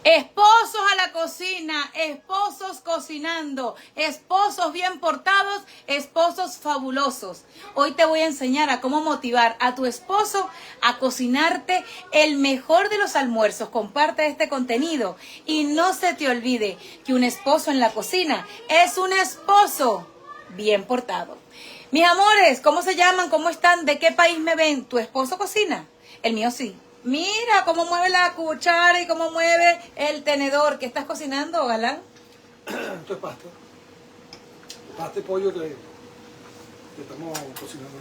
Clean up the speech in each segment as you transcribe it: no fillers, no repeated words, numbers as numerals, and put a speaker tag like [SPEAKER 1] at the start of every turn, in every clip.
[SPEAKER 1] Esposos a la cocina, esposos cocinando, esposos bien portados, esposos fabulosos. Hoy te voy a enseñar a cómo motivar a tu esposo a cocinarte el mejor de los almuerzos. Comparte este contenido y no se te olvide que un esposo en la cocina es un esposo bien portado. Mis amores, ¿cómo se llaman? ¿Cómo están? ¿De qué país me ven? ¿Tu esposo cocina? El mío sí. Mira cómo mueve la cuchara y cómo mueve el tenedor. ¿Qué estás cocinando, galán?
[SPEAKER 2] Esto es pasta. Pasta y pollo que estamos cocinando.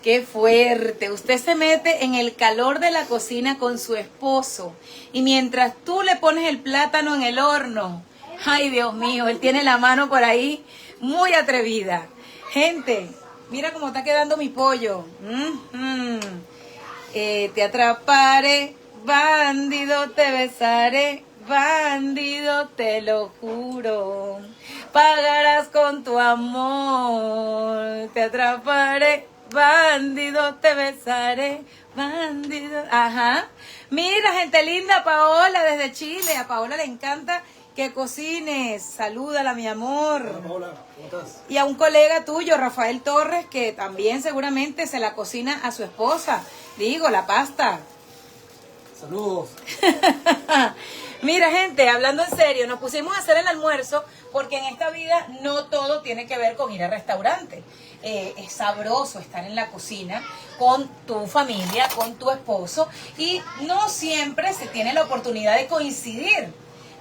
[SPEAKER 1] ¡Qué fuerte! Usted se mete en el calor de la cocina con su esposo. Y mientras tú le pones el plátano en el horno. ¡Ay, Dios mío! Él tiene la mano por ahí muy atrevida. Gente, mira cómo está quedando mi pollo. Te atraparé, bandido, te besaré, bandido, te lo juro. Pagarás con tu amor. Te atraparé, bandido, te besaré, bandido. Ajá. Mira, gente linda, Paola desde Chile. A Paola le encanta que cocines. Salúdala, mi amor.
[SPEAKER 2] Hola, Paola, ¿cómo estás?
[SPEAKER 1] Y a un colega tuyo, Rafael Torres, que también seguramente se la cocina a su esposa. Digo, la pasta.
[SPEAKER 2] Saludos.
[SPEAKER 1] Mira, gente, hablando en serio, nos pusimos a hacer el almuerzo porque en esta vida no todo tiene que ver con ir al restaurante. Es sabroso estar en la cocina con tu familia, con tu esposo, y no siempre se tiene la oportunidad de coincidir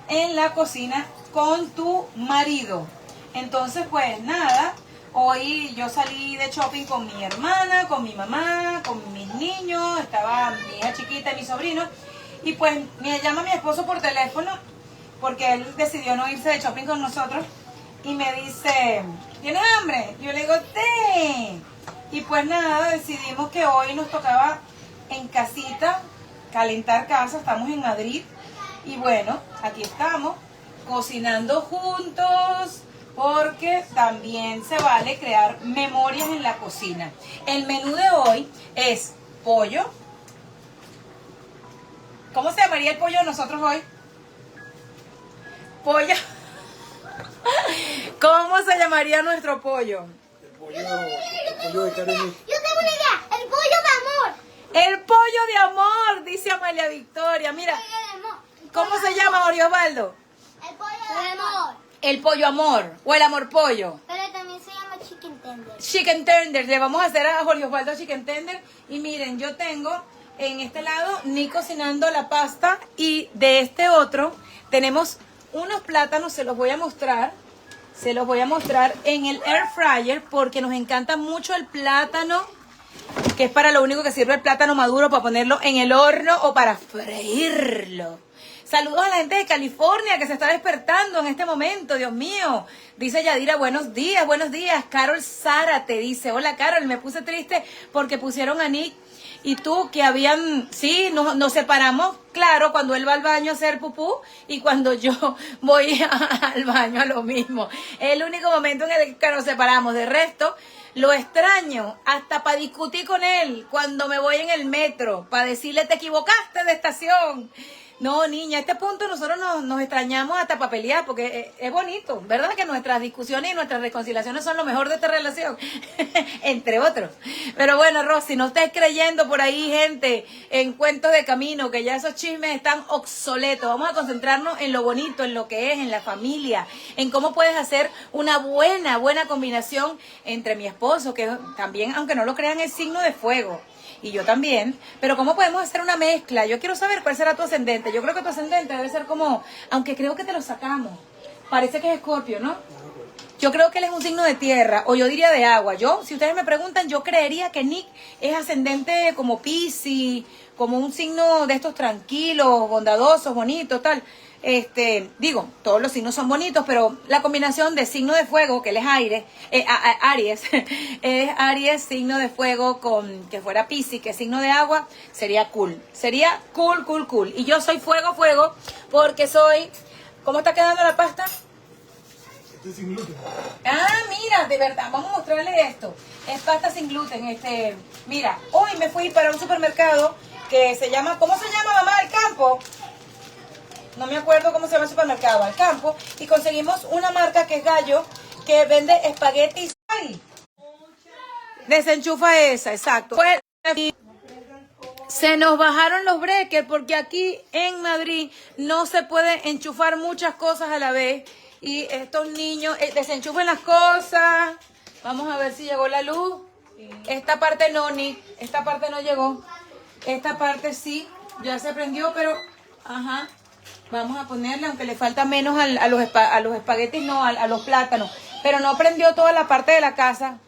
[SPEAKER 1] en la cocina con tu marido. Entonces, pues nada, hoy yo salí de shopping con mi hermana, con mi mamá, con mis niños, estaba mi hija chiquita y mi sobrino, y pues me llama mi esposo por teléfono porque él decidió no irse de shopping con nosotros y me dice, ¿tienes hambre? Yo le digo, sí. Y pues nada, decidimos que hoy nos tocaba en casita calentar casa, estamos en Madrid. Y bueno, aquí estamos, cocinando juntos, porque también se vale crear memorias en la cocina. El menú de hoy es pollo. ¿Cómo se llamaría el pollo de nosotros hoy? Pollo. ¿Cómo se llamaría nuestro pollo?
[SPEAKER 2] El pollo de carne.
[SPEAKER 3] Yo tengo una idea, el pollo de amor.
[SPEAKER 1] El pollo de amor, dice Amalia Victoria. Mira, ¿cómo se llama, Jorge Osvaldo?
[SPEAKER 3] El pollo de amor.
[SPEAKER 1] El pollo amor o el amor pollo.
[SPEAKER 3] Pero también se llama chicken tender.
[SPEAKER 1] Chicken tender, le vamos a hacer a Jorge Osvaldo chicken tender. Y miren, yo tengo en este lado ni cocinando la pasta y de este otro tenemos unos plátanos, se los voy a mostrar. Se los voy a mostrar en el air fryer porque nos encanta mucho el plátano, que es para lo único que sirve el plátano maduro, para ponerlo en el horno o para freírlo. Saludos a la gente de California que se está despertando en este momento, Dios mío. Dice Yadira, buenos días, buenos días. Carol Zárate dice, hola Carol, me puse triste porque pusieron a Nick y tú que habían, sí, nos separamos, claro, cuando él va al baño a hacer pupú y cuando yo voy al baño a lo mismo. Es el único momento en el que nos separamos. De resto, lo extraño hasta para discutir con él cuando me voy en el metro, para decirle te equivocaste de estación. No, niña, a este punto nosotros nos extrañamos hasta para pelear, porque es bonito, ¿verdad? Que nuestras discusiones y nuestras reconciliaciones son lo mejor de esta relación, entre otros. Pero bueno, Rosy, no estés creyendo por ahí, gente, en cuentos de camino, que ya esos chismes están obsoletos. Vamos a concentrarnos en lo bonito, en lo que es, en la familia, en cómo puedes hacer una buena combinación entre mi esposo, que también, aunque no lo crean, es signo de fuego. Y yo también, pero ¿cómo podemos hacer una mezcla? Yo quiero saber cuál será tu ascendente. Yo creo que tu ascendente debe ser como, aunque creo que te lo sacamos, parece que es Escorpio, ¿no? Yo creo que él es un signo de tierra, o yo diría de agua. Yo, si ustedes me preguntan, yo creería que Nick es ascendente como Piscis, como un signo de estos tranquilos, bondadosos, bonitos, tal. Digo, todos los signos son bonitos, pero la combinación de signo de fuego, que él es Aries, es Aries, signo de fuego, con que fuera Piscis, que es signo de agua, sería cool. Sería cool. Y yo soy fuego, porque soy... ¿Cómo está quedando la pasta?
[SPEAKER 2] Este es sin gluten.
[SPEAKER 1] Ah, mira, de verdad, vamos a mostrarle esto. Es pasta sin gluten, mira, hoy me fui para un supermercado que se llama, ¿cómo se llama, mamá del campo? no me acuerdo cómo se llama el supermercado, al campo, y conseguimos una marca que es Gallo, que vende espaguetis. ¡Ay! Desenchufa esa, exacto. Se nos bajaron los breakers porque aquí en Madrid no se puede enchufar muchas cosas a la vez. Y estos niños desenchufen las cosas. Vamos a ver si llegó la luz. Esta parte no, ni esta parte no llegó. Esta parte sí, ya se prendió, pero ajá. Vamos a ponerle, aunque le falta menos a los espaguetis, no, a los plátanos. Pero no prendió toda la parte de la casa.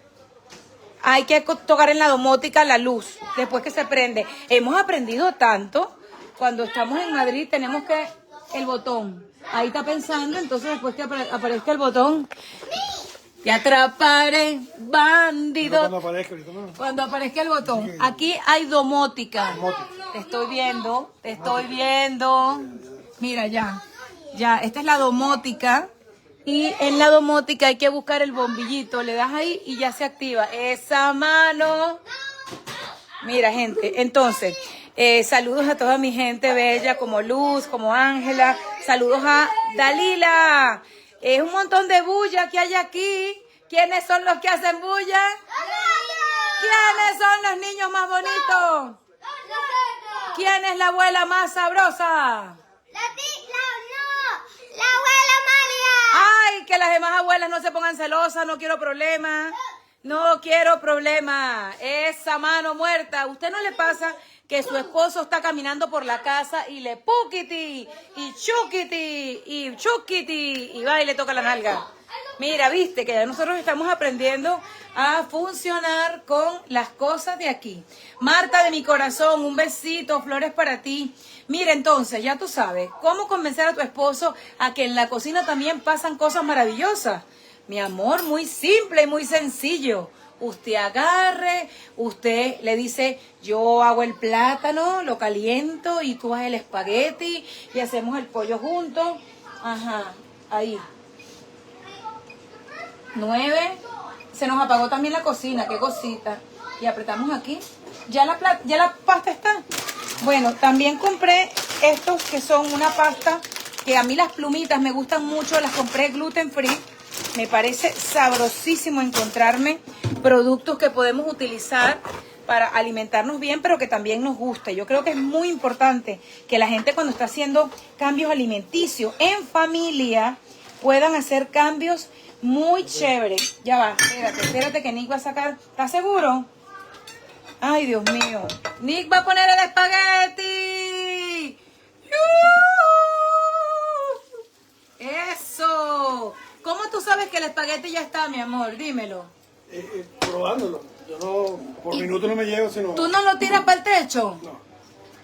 [SPEAKER 1] Hay que tocar en la domótica la luz, después que se prende. Hemos aprendido tanto. Cuando estamos en Madrid tenemos que... El botón. Ahí está pensando, entonces después que aparezca el botón... Te atraparé, bandido.
[SPEAKER 2] Cuando aparezca, ahorita no.
[SPEAKER 1] Cuando aparezca el botón. Aquí hay domótica. Te estoy viendo, te estoy viendo. Mira, ya. Ya, esta es la domótica. Y en la domótica hay que buscar el bombillito. Le das ahí y ya se activa. Esa mano. Mira, gente. Entonces, saludos a toda mi gente bella, como Luz, como Ángela. Saludos a Dalila. Es un montón de bulla que hay aquí. ¿Quiénes son los que hacen bulla? ¿Quiénes son los niños más bonitos? ¿Quién es la abuela más sabrosa?
[SPEAKER 3] La abuela María.
[SPEAKER 1] Ay, que las demás abuelas no se pongan celosas, no quiero problemas. No quiero problemas. Esa mano muerta. ¿Usted no le pasa que su esposo está caminando por la casa y le puquiti, y chuquiti, y chuquiti, y va y le toca la nalga? Mira, viste que ya nosotros estamos aprendiendo a funcionar con las cosas de aquí. Marta de mi corazón, un besito, flores para ti. Mira, entonces, ya tú sabes, cómo convencer a tu esposo a que en la cocina también pasan cosas maravillosas. Mi amor, muy simple y muy sencillo. Usted agarre, usted le dice, yo hago el plátano, lo caliento y tú haces el espagueti y hacemos el pollo juntos. Ajá, ahí. 9. Se nos apagó también la cocina, qué cosita. Y apretamos aquí. Ya la pasta está. Bueno, también compré estos que son una pasta que a mí las plumitas me gustan mucho. Las compré gluten free. Me parece sabrosísimo encontrarme productos que podemos utilizar para alimentarnos bien, pero que también nos guste. Yo creo que es muy importante que la gente cuando está haciendo cambios alimenticios en familia puedan hacer cambios muy chéveres. Ya va, espérate que Nick va a sacar. ¿Estás seguro? Ay, Dios mío. Nick va a poner el espagueti. ¡Eso! ¿Cómo tú sabes que el espagueti ya está, mi amor? Dímelo.
[SPEAKER 2] Probándolo. Yo no, por minuto no me llevo, sino...
[SPEAKER 1] ¿Tú no lo tiras para el techo?
[SPEAKER 2] No.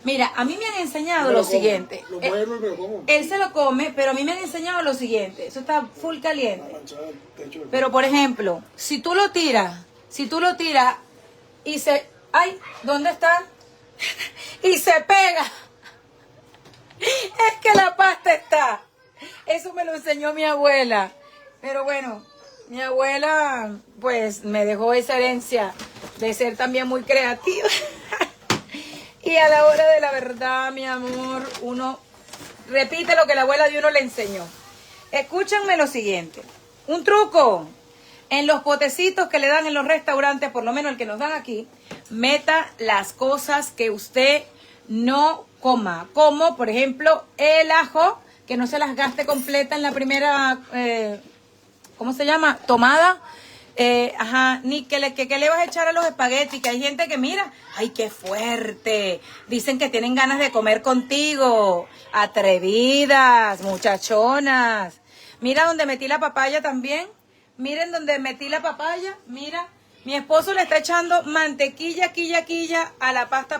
[SPEAKER 1] Mira, a mí me han enseñado
[SPEAKER 2] Me
[SPEAKER 1] lo
[SPEAKER 2] lo como.
[SPEAKER 1] siguiente.
[SPEAKER 2] Lo muerdo y me lo como.
[SPEAKER 1] Él se lo come, pero a mí me han enseñado lo siguiente. Eso está full caliente.
[SPEAKER 2] Manchada el techo del-
[SPEAKER 1] Pero, por ejemplo, si tú lo tiras y se... ¡Ay! ¿Dónde está? Y se pega. Es que la pasta está. Eso me lo enseñó mi abuela. Pero bueno, mi abuela pues me dejó esa herencia de ser también muy creativa. Y a la hora de la verdad, mi amor, uno repite lo que la abuela de uno le enseñó. Escúchanme lo siguiente. Un truco. En los potecitos que le dan en los restaurantes, por lo menos el que nos dan aquí, meta las cosas que usted no coma. Como, por ejemplo, el ajo, que no se las gaste completa en la primera, ¿cómo se llama? Tomada. Ajá, ni que le vas a echar a los espaguetis, que hay gente que mira, ay, qué fuerte. Dicen que tienen ganas de comer contigo. Atrevidas, muchachonas. Mira donde metí la papaya también. Miren donde metí la papaya, mira. Mi esposo le está echando mantequilla, quilla, a la pasta.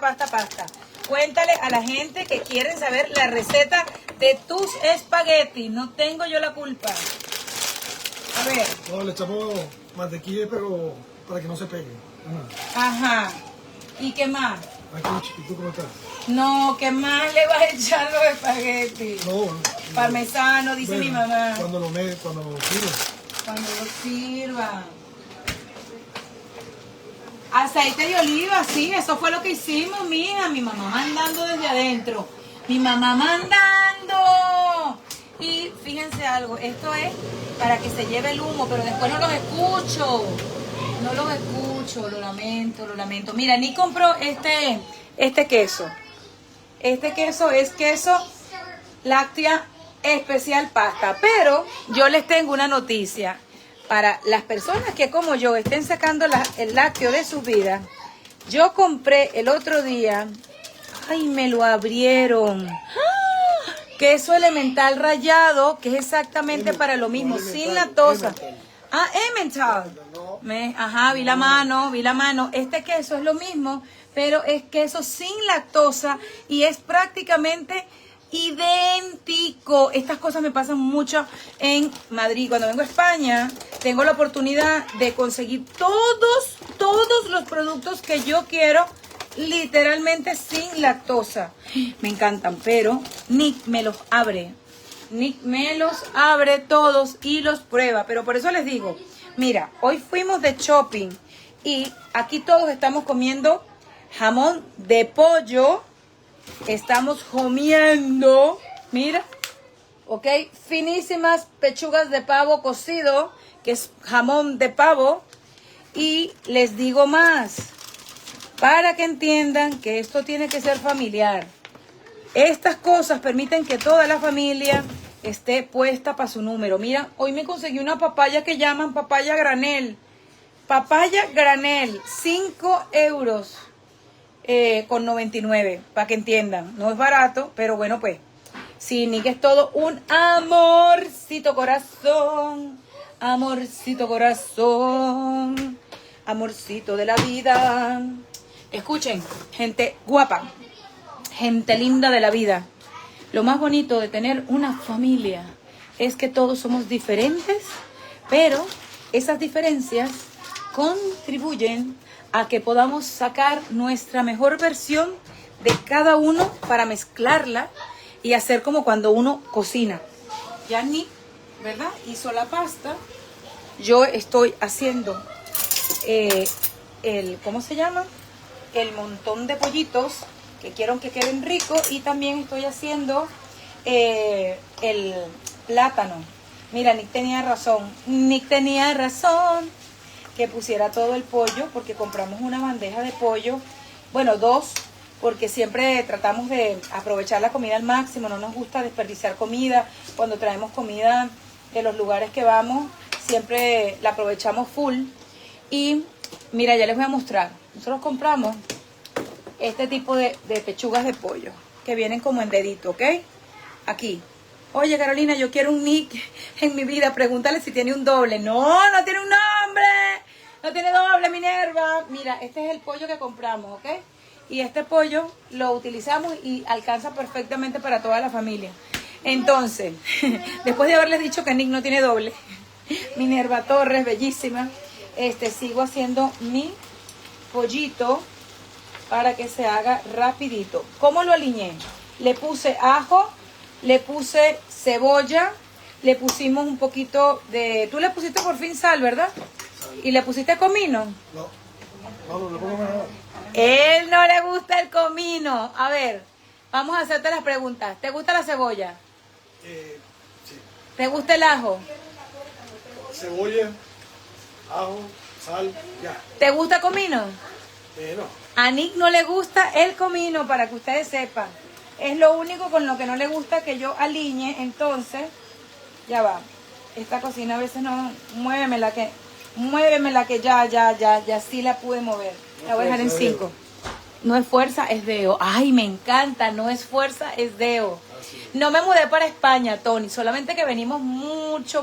[SPEAKER 1] Cuéntale a la gente que quieren saber la receta de tus espaguetis. No tengo yo la culpa. A ver.
[SPEAKER 2] No, le echamos mantequilla, pero para que no se pegue. Ajá.
[SPEAKER 1] Ajá. ¿Y qué más?
[SPEAKER 2] Aquí, chiquito, ¿cómo estás?
[SPEAKER 1] No, ¿qué más le vas a echar a los espaguetis?
[SPEAKER 2] No,
[SPEAKER 1] Parmesano, dice
[SPEAKER 2] bueno,
[SPEAKER 1] mi mamá.
[SPEAKER 2] Cuando lo sirva.
[SPEAKER 1] Cuando lo sirva. Aceite de oliva, sí, eso fue lo que hicimos, mija. Mi mamá mandando desde adentro. Mi mamá mandando. Y fíjense algo, esto es para que se lleve el humo, pero después no los escucho. No los escucho, lo lamento, lo lamento. Mira, ni compró este queso. Este queso es queso láctea especial pasta. Pero yo les tengo una noticia. Para las personas que como yo estén sacando el lácteo de sus vidas, yo compré el otro día, ay, me lo abrieron, queso elemental rallado, que es exactamente para lo mismo, sin lactosa. Ah, Emmental. Ajá, vi la mano. Este queso es lo mismo, pero es queso sin lactosa y es prácticamente idéntico. Estas cosas me pasan mucho en Madrid. Cuando vengo a España, tengo la oportunidad de conseguir todos los productos que yo quiero, literalmente sin lactosa. Me encantan, pero Nick me los abre. Nick me los abre todos y los prueba. Pero por eso les digo, mira, hoy fuimos de shopping y aquí todos estamos comiendo jamón de pollo. Estamos comiendo, mira, ok, finísimas pechugas de pavo cocido, que es jamón de pavo. Y les digo más, para que entiendan que esto tiene que ser familiar. Estas cosas permiten que toda la familia esté puesta para su número. Mira, hoy me conseguí una papaya que llaman papaya granel. Papaya granel, 5 euros con 99, para que entiendan. No es barato, pero bueno, pues. Sí, Nick es todo un amorcito corazón. Amorcito corazón. Amorcito de la vida. Escuchen, gente guapa. Gente linda de la vida. Lo más bonito de tener una familia es que todos somos diferentes, pero esas diferencias contribuyen a que podamos sacar nuestra mejor versión de cada uno para mezclarla y hacer como cuando uno cocina. Ya Nick, ¿verdad? Hizo la pasta. Yo estoy haciendo ¿cómo se llama? El montón de pollitos que quiero que queden ricos, y también estoy haciendo el plátano. Mira, Nick tenía razón que pusiera todo el pollo, porque compramos una bandeja de pollo, bueno, 2, porque siempre tratamos de aprovechar la comida al máximo, no nos gusta desperdiciar comida. Cuando traemos comida de los lugares que vamos, siempre la aprovechamos full. Y mira, ya les voy a mostrar, nosotros compramos este tipo de pechugas de pollo, que vienen como en dedito, ¿ok? Aquí. Oye, Carolina, yo quiero un Nick en mi vida, pregúntale si tiene un doble. No, no tiene un nombre. No tiene doble, Minerva. Mira, este es el pollo que compramos, ¿ok? Y este pollo lo utilizamos y alcanza perfectamente para toda la familia. Entonces, después de haberles dicho que Nick no tiene doble, Minerva Torres, bellísima, sigo haciendo mi pollito para que se haga rapidito. ¿Cómo lo aliñé? Le puse ajo, le puse cebolla, le pusimos un poquito de... Tú le pusiste por fin sal, ¿verdad? ¿Y le pusiste comino?
[SPEAKER 2] No le pongo nada.
[SPEAKER 1] Él no le gusta el comino. A ver, vamos a hacerte las preguntas. ¿Te gusta la cebolla?
[SPEAKER 2] Sí.
[SPEAKER 1] ¿Te gusta el ajo?
[SPEAKER 2] Cebolla, ajo, sal, ya.
[SPEAKER 1] ¿Te gusta comino?
[SPEAKER 2] No.
[SPEAKER 1] A Nick no le gusta el comino, para que ustedes sepan. Es lo único con lo que no le gusta que yo aliñe. Entonces, ya va. Esta cocina a veces no... Muévemela que ya sí la pude mover. La voy a dejar en 5. No es fuerza, es deo. Ay, me encanta. No es fuerza, es deo. No me mudé para España, Tony. Solamente que venimos mucho.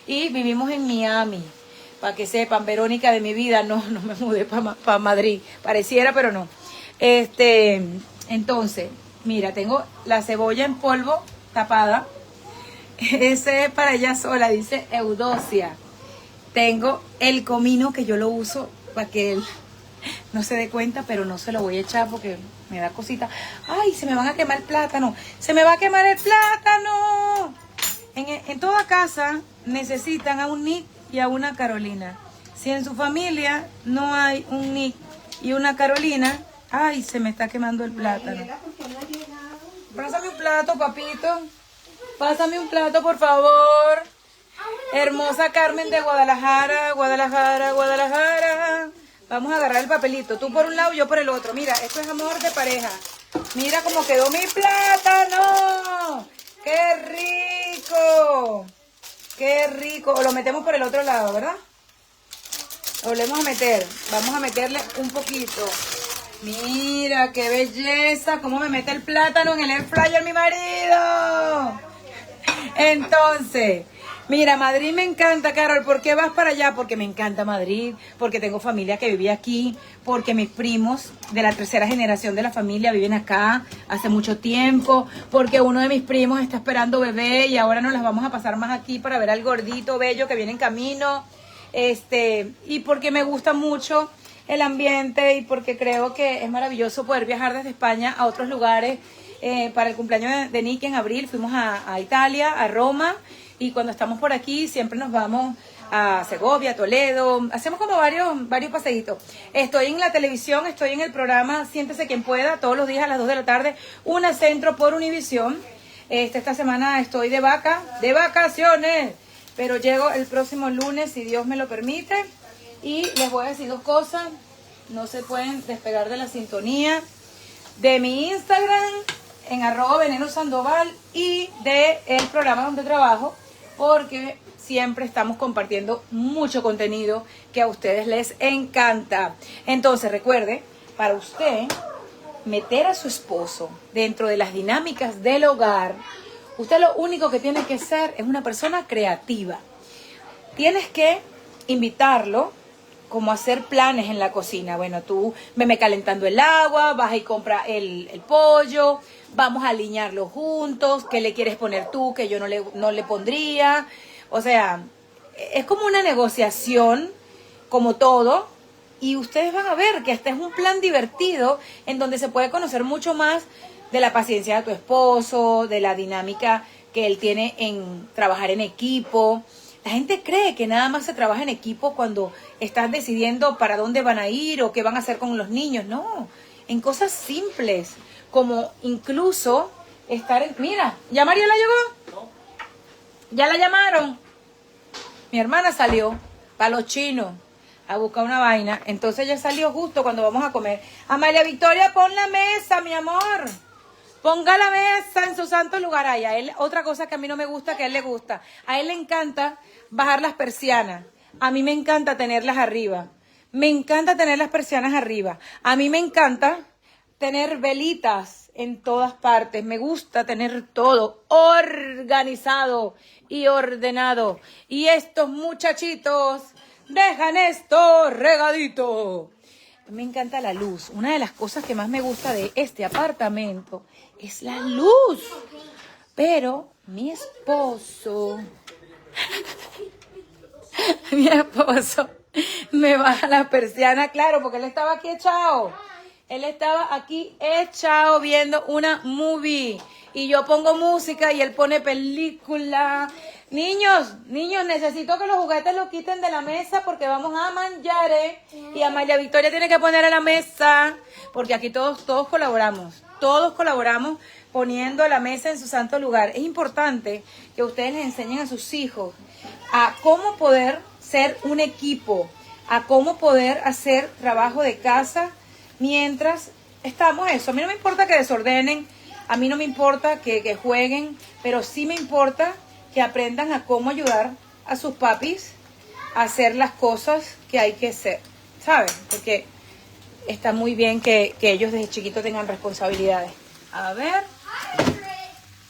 [SPEAKER 1] Y vivimos en Miami. Para que sepan, Verónica de mi vida, no me mudé para Madrid. Pareciera, pero no. Entonces, mira, tengo la cebolla en polvo tapada. Ese es para ella sola, dice Eudocia. Tengo el comino, que yo lo uso para que él no se dé cuenta, pero no se lo voy a echar porque me da cosita. ¡Ay, se me van a quemar el plátano! ¡Se me va a quemar el plátano! En toda casa necesitan a un Nick y a una Carolina. Si en su familia no hay un Nick y una Carolina, ¡ay, se me está quemando el plátano! Pásame un plato, papito. Pásame un plato, por favor. Hermosa Carmen de Guadalajara, Guadalajara, Guadalajara. Vamos a agarrar el papelito. Tú por un lado, yo por el otro. Mira, esto es amor de pareja. Mira cómo quedó mi plátano. ¡Qué rico! ¡Qué rico! O lo metemos por el otro lado, ¿verdad? Lo volvemos a meter. Vamos a meterle un poquito. Mira, qué belleza. Cómo me mete el plátano en el air fryer mi marido. Entonces, mira, Madrid me encanta, Carol. ¿Por qué vas para allá? Porque me encanta Madrid, porque tengo familia que vive aquí, porque mis primos de la tercera generación de la familia viven acá hace mucho tiempo, porque uno de mis primos está esperando bebé y ahora nos las vamos a pasar más aquí para ver al gordito bello que viene en camino. Y porque me gusta mucho el ambiente y porque creo que es maravilloso poder viajar desde España a otros lugares. Para el cumpleaños de Nicky en abril fuimos a Italia, a Roma, y cuando estamos por aquí siempre nos vamos a Segovia, Toledo, hacemos como varios paseitos. Estoy en la televisión, estoy en el programa Siéntese Quien Pueda, todos los días a las 2 de la tarde, Una Centro por Univisión. Esta semana estoy de vacaciones, pero llego el próximo lunes si Dios me lo permite. Y les voy a decir dos cosas, no se pueden despegar de la sintonía de mi Instagram en @venenosandoval y de el programa donde trabajo, porque siempre estamos compartiendo mucho contenido que a ustedes les encanta. Entonces recuerde, para usted meter a su esposo dentro de las dinámicas del hogar, usted lo único que tiene que ser es una persona creativa. Tienes que invitarlo como hacer planes en la cocina. Bueno, tú veme calentando el agua, vas y compras el pollo, vamos a alinearlo juntos, ¿qué le quieres poner tú que yo no le pondría? O sea, es como una negociación, como todo, y ustedes van a ver que este es un plan divertido en donde se puede conocer mucho más de la paciencia de tu esposo, de la dinámica que él tiene en trabajar en equipo. La gente cree que nada más se trabaja en equipo cuando estás decidiendo para dónde van a ir o qué van a hacer con los niños. No, en cosas simples, como incluso estar en... Mira, ¿ya Mariela llegó? No. ¿Ya la llamaron? Mi hermana salió para los chinos a buscar una vaina. Entonces ella salió justo cuando vamos a comer. Amalia Victoria, pon la mesa, mi amor. Ponga la mesa en su santo lugar. Ay, a él, otra cosa que a mí no me gusta, que a él le gusta. A él le encanta bajar las persianas. A mí me encanta tenerlas arriba. Me encanta tener las persianas arriba. A mí me encanta tener velitas en todas partes. Me gusta tener todo organizado y ordenado. Y estos muchachitos dejan esto regadito. Me encanta la luz. Una de las cosas que más me gusta de este apartamento es la luz. Pero mi esposo me baja la persiana, claro, porque él estaba aquí echado. Él estaba aquí echado viendo una movie. Y yo pongo música y él pone película. Niños, necesito que los juguetes los quiten de la mesa porque vamos a manjar, Y Amalia Victoria tiene que poner a la mesa, porque aquí todos colaboramos. Todos colaboramos poniendo la mesa en su santo lugar. Es importante que ustedes les enseñen a sus hijos a cómo poder ser un equipo, a cómo poder hacer trabajo de casa mientras estamos eso. A mí no me importa que desordenen, a mí no me importa que jueguen, pero sí me importa que aprendan a cómo ayudar a sus papis a hacer las cosas que hay que hacer, ¿saben? Porque está muy bien que ellos desde chiquitos tengan responsabilidades. A ver,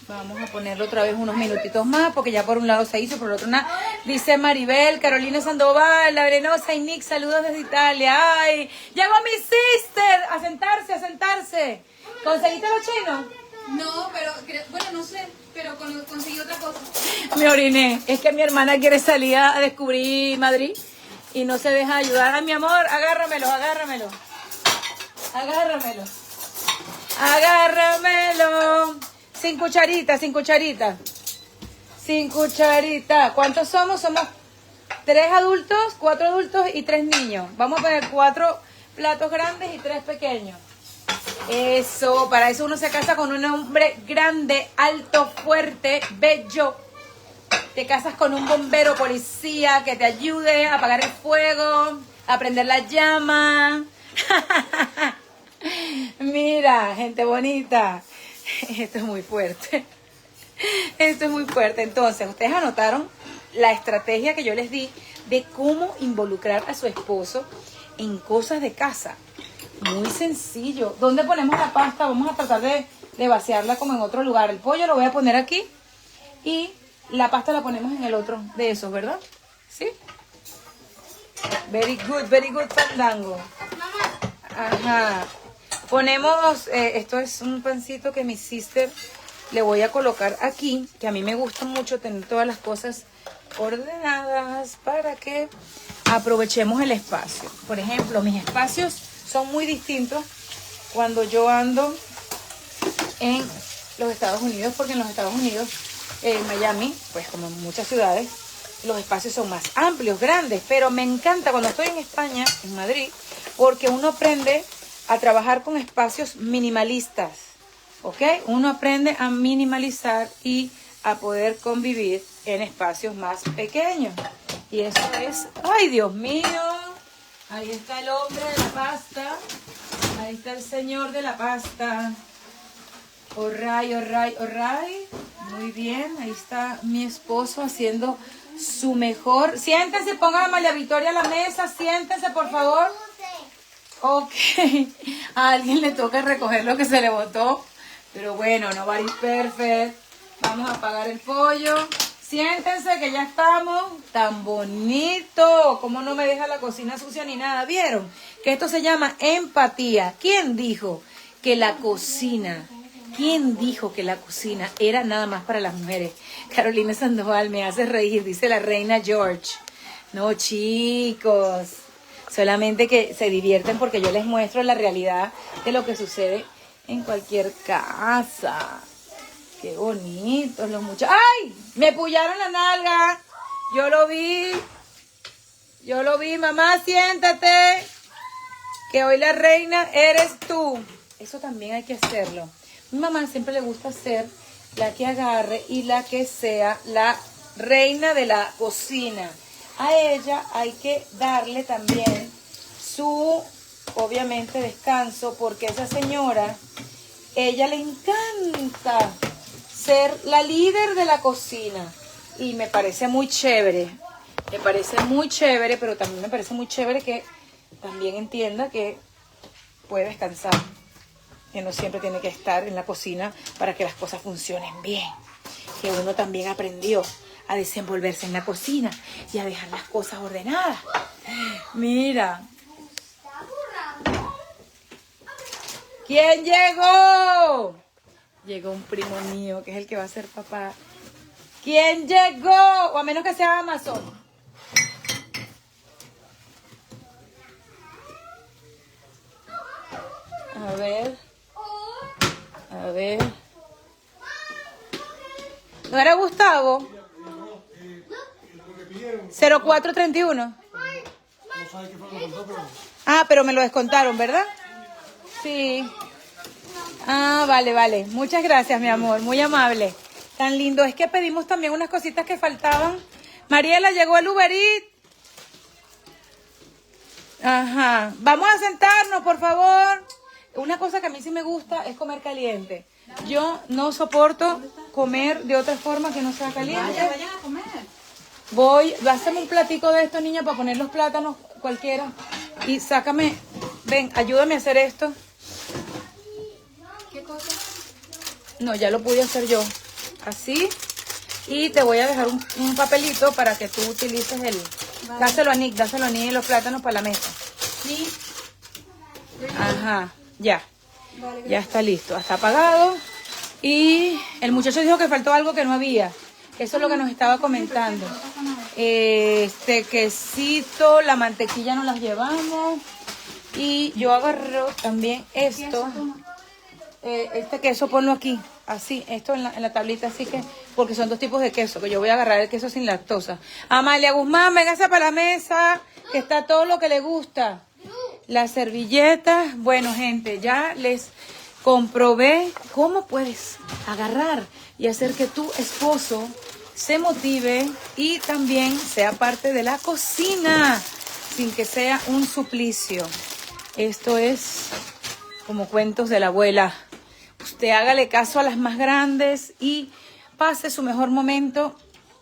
[SPEAKER 1] vamos a ponerlo otra vez unos minutitos más, porque ya por un lado se hizo, por el otro nada. Dice Maribel, Carolina Sandoval, La Venenosa y Nick, saludos desde Italia. ¡Ay! Llegó mi sister, a sentarse. ¿Conseguiste los chinos?
[SPEAKER 4] No, pero, bueno, no sé, pero conseguí otra cosa.
[SPEAKER 1] Me oriné. Es que mi hermana quiere salir a descubrir Madrid y no se deja ayudar. Ay, mi amor, agárramelo. Sin cucharita. ¿Cuántos somos? Somos 3 adultos, 4 adultos y 3 niños. Vamos a poner 4 platos grandes y 3 pequeños. Eso, para eso uno se casa con un hombre grande, alto, fuerte, bello. Te casas con un bombero policía que te ayude a apagar el fuego, a prender la llama. Mira, gente bonita. Esto es muy fuerte. Esto es muy fuerte. Entonces, ustedes anotaron la estrategia que yo les di de cómo involucrar a su esposo en cosas de casa. Muy sencillo. ¿Dónde ponemos la pasta? Vamos a tratar de vaciarla como en otro lugar. El pollo lo voy a poner aquí y la pasta la ponemos en el otro de esos, ¿verdad? ¿Sí? Very good, Fandango. Ajá. Ponemos, esto es un pancito que mi sister le voy a colocar aquí, que a mí me gusta mucho tener todas las cosas ordenadas para que aprovechemos el espacio. Por ejemplo, mis espacios son muy distintos cuando yo ando en los Estados Unidos, porque en los Estados Unidos, en Miami, pues como en muchas ciudades, los espacios son más amplios, grandes, pero me encanta cuando estoy en España, en Madrid, porque uno aprende a trabajar con espacios minimalistas, ¿ok? Uno aprende a minimalizar y a poder convivir en espacios más pequeños. Y eso es, ¡ay, Dios mío! Ahí está el hombre de la pasta, ahí está el señor de la pasta. Orray. Muy bien, ahí está mi esposo haciendo su mejor. Siéntense, pongan a María Victoria a la mesa, siéntense, por favor. Ok, a alguien le toca recoger lo que se le botó, pero bueno, nobody's perfect. Vamos a apagar el pollo. Siéntense que ya estamos. Tan bonito. Como no me deja la cocina sucia ni nada. ¿Vieron? Que esto se llama empatía. ¿Quién dijo que la cocina era nada más para las mujeres? Carolina Sandoval, me hace reír, dice la reina George. No, chicos. Solamente que se divierten porque yo les muestro la realidad de lo que sucede en cualquier casa. Qué bonitos los muchachos. ¡Ay! Me pullaron la nalga. Yo lo vi, mamá, siéntate. Que hoy la reina eres tú. Eso también hay que hacerlo. Mi mamá siempre le gusta ser la que agarre y la que sea la reina de la cocina. A ella hay que darle también su, obviamente, descanso, porque esa señora, ella le encanta ser la líder de la cocina. Y me parece muy chévere. Pero también me parece muy chévere que también entienda que puede descansar. Que no siempre tiene que estar en la cocina para que las cosas funcionen bien. Que uno también aprendió a desenvolverse en la cocina y a dejar las cosas ordenadas. Mira. ¿Quién llegó? Llegó un primo mío que es el que va a ser papá. ¿Quién llegó? O a menos que sea Amazon. A ver. ¿No era Gustavo? 0431. Ah, pero me lo descontaron, ¿verdad? Sí. Ah, vale. Muchas gracias, mi amor. Muy amable. Tan lindo. Es que pedimos también unas cositas que faltaban. Mariela, llegó el Uber Eats. Ajá. Vamos a sentarnos, por favor. Una cosa que a mí sí me gusta es comer caliente. Yo no soporto comer de otra forma que no sea caliente.
[SPEAKER 4] Vayan a comer.
[SPEAKER 1] Hazme un platico de esto, niña, para poner los plátanos cualquiera. Y sácame, ven, ayúdame a hacer esto.
[SPEAKER 4] ¿Qué cosa?
[SPEAKER 1] No, ya lo pude hacer yo. Así. Y te voy a dejar un papelito para que tú utilices el... Vale. Dáselo a Nick los plátanos para la mesa. Y... Ajá, ya. Vale, ya está listo, está apagado. Y el muchacho dijo que faltó algo que no había. Eso es lo que nos estaba comentando. Este quesito, la mantequilla nos las llevamos. Y yo agarro también esto. Este queso ponlo aquí, así, esto en la tablita, así que, porque son dos tipos de queso, que yo voy a agarrar el queso sin lactosa. Amalia Guzmán, véngase para la mesa, que está todo lo que le gusta. Las servilletas. Bueno, gente, ya les comprobé cómo puedes agarrar y hacer que tu esposo se motive y también sea parte de la cocina sin que sea un suplicio. Esto es como cuentos de la abuela. Usted hágale caso a las más grandes y pase su mejor momento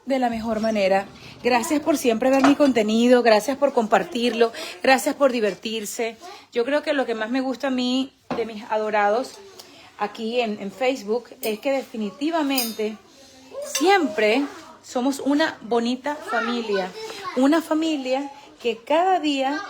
[SPEAKER 1] de la mejor manera. Gracias por siempre ver mi contenido, gracias por compartirlo, gracias por divertirse. Yo creo que lo que más me gusta a mí de mis adorados aquí en Facebook es que definitivamente siempre somos una bonita familia. Una familia que cada día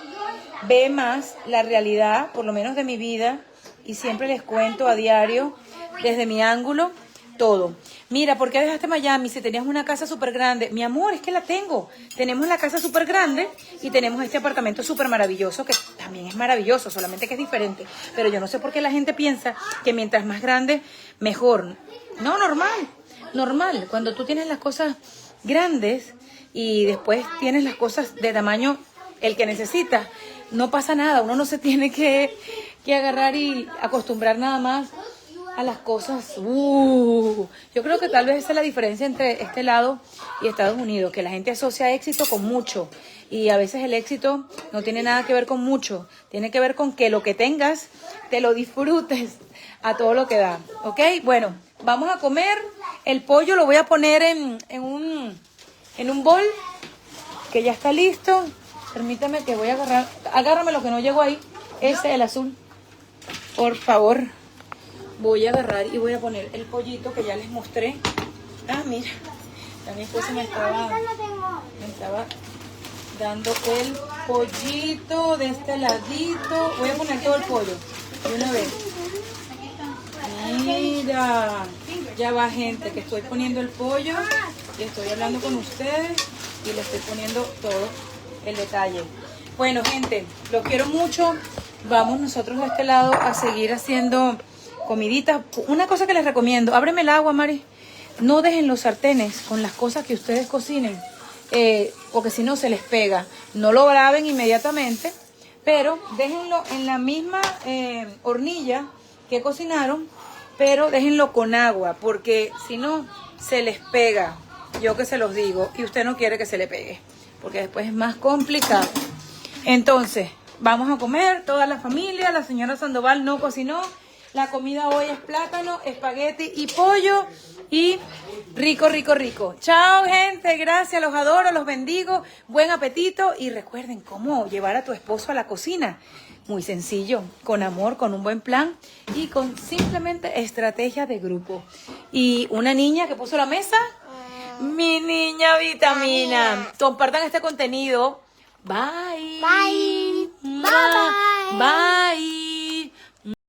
[SPEAKER 1] ve más la realidad, por lo menos de mi vida, y siempre les cuento a diario, desde mi ángulo, todo. Mira, ¿por qué dejaste Miami si tenías una casa súper grande? Mi amor, es que la tengo. Tenemos la casa súper grande y tenemos este apartamento súper maravilloso, que también es maravilloso, solamente que es diferente. Pero yo no sé por qué la gente piensa que mientras más grande, mejor. No, normal. Cuando tú tienes las cosas grandes y después tienes las cosas de tamaño el que necesitas, no pasa nada. Uno no se tiene que agarrar y acostumbrar nada más a las cosas. Yo creo que tal vez esa es la diferencia entre este lado y Estados Unidos, que la gente asocia éxito con mucho y a veces el éxito no tiene nada que ver con mucho, tiene que ver con que lo que tengas te lo disfrutes a todo lo que da, ¿ok? Bueno, vamos a comer. El pollo lo voy a poner en un bol que ya está listo. Permítame que voy a agarrar, agárrame lo que no llegó ahí, ese, el azul, por favor. Voy a agarrar y voy a poner el pollito que ya les mostré. Ah, mira, ya mi esposa me estaba dando el pollito de este ladito. Voy a poner todo el pollo de una vez. Mira, ya va, gente, que estoy poniendo el pollo y estoy hablando con ustedes y le estoy poniendo todo el detalle. Bueno, gente, los quiero mucho. Vamos nosotros de este lado a seguir haciendo comiditas. Una cosa que les recomiendo, ábreme el agua, Mari. No dejen los sartenes con las cosas que ustedes cocinen, porque si no se les pega. No lo graben inmediatamente, pero déjenlo en la misma hornilla que cocinaron, pero déjenlo con agua, porque si no se les pega. Yo que se los digo, y usted no quiere que se le pegue, porque después es más complicado. Entonces, vamos a comer, toda la familia. La señora Sandoval no cocinó. La comida hoy es plátano, espagueti y pollo. Y rico, rico, rico. Chao, gente. Gracias, los adoro, los bendigo. Buen apetito. Y recuerden cómo llevar a tu esposo a la cocina. Muy sencillo, con amor, con un buen plan y con simplemente estrategia de grupo. Y una niña que puso la mesa, mi niña Vitamina. Compartan este contenido. Bye.
[SPEAKER 3] Bye. Bye.
[SPEAKER 1] Bye.